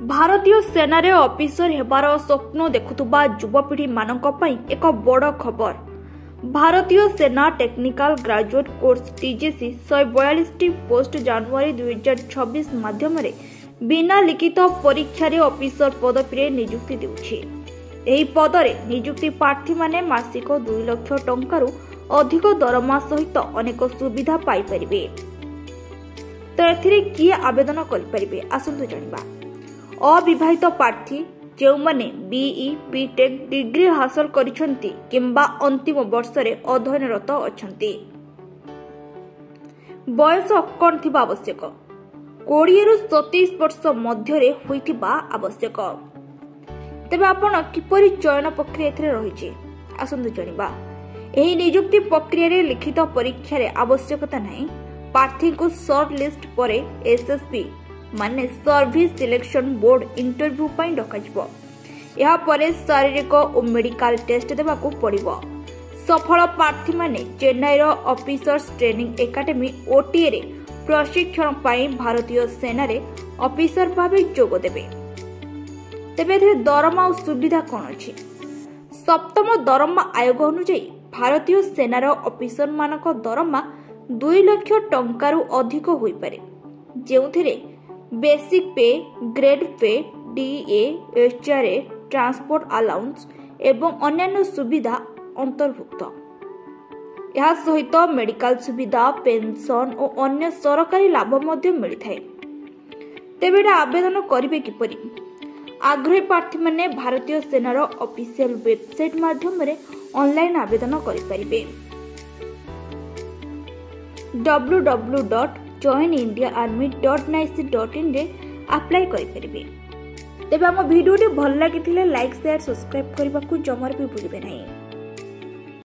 भारतीय सेना रे ऑफिसर हेबार स्वप्न देखुथुबा युवपीढ़ी मानक पई एक बड़ खबर। भारतीय सेना technical graduate course TGC 142 post जनवरी 2026 माध्यम बिना लिखित परीक्षा रे ऑफिसर पदवी नियुक्ति देउछि। एही पदरे नियुक्ति प्रार्थी माने मासिक 2 लाख टंकारु अधिक दरमा सहित अनेक सुविधा पाई परिबे। तो एथिरे किए आवेदन करि परिबे आसंतु जानिबा। अविवाहित प्रार्थी जो माने बीई बीटेक डिग्री हासिल करिसंती किंबा अंतिम वर्ष रे अध्ययनरत अछंती। बयस कौन थिबा आवश्यक 20 रु 27 वर्ष मध्य रे होइथिबा आवश्यक। तेबे आपण किपरि चयन प्रक्रिया एथिरे रहिछि आसंतु जानिबा। एही नियुक्ति प्रक्रिया रे लिखित परीक्षा रे आवश्यकता नाही। प्रार्थी को शॉर्ट लिस्ट परे एसएसबी माने सर्विस सिलेक्शन बोर्ड इंटरव्यू पई डकाजिबो। या परे शारीरिक और मेडिकल टेस्ट देबाकू पड़िबो। सफल प्रार्थी माने चेन्नई रो ऑफिसर्स ट्रेनिंग एकेडमी ओटीए रे प्रशिक्षण पई भारतीय सेना रे ऑफिसर भाबे जोग देबे। तेबे एथे दरमा और सुविधा कोन अछि? सप्तम दरमा आयोग अनुसार भारतीय सेना रो ऑफिसर मानक दरमा 2 लाख टंकारु अधिक होई पारे, जेउथिरे बेसिक पे, grade pay, DA, HRA, transport allowance एवं अन्य सुविधा अंतर्भुक्त। यह सहित मेडिकल सुविधा, पेंशन और अन्य सरकारी लाभ मध्य मिलता है। तेबे आवेदन करिवे किपरि? आग्रही प्रार्थी माने भारतीय सेनार ऑफिशियल वेबसाइट माध्यम रे ऑनलाइन आवेदन करि परिबे। www.joinindiaarmy.nic.in रे अप्लाई करि परिबे। तेबे हम वीडियो भल लागिथिले लाइक शेयर सब्सक्राइब करबा को जमर भी भूलिबे नहीं।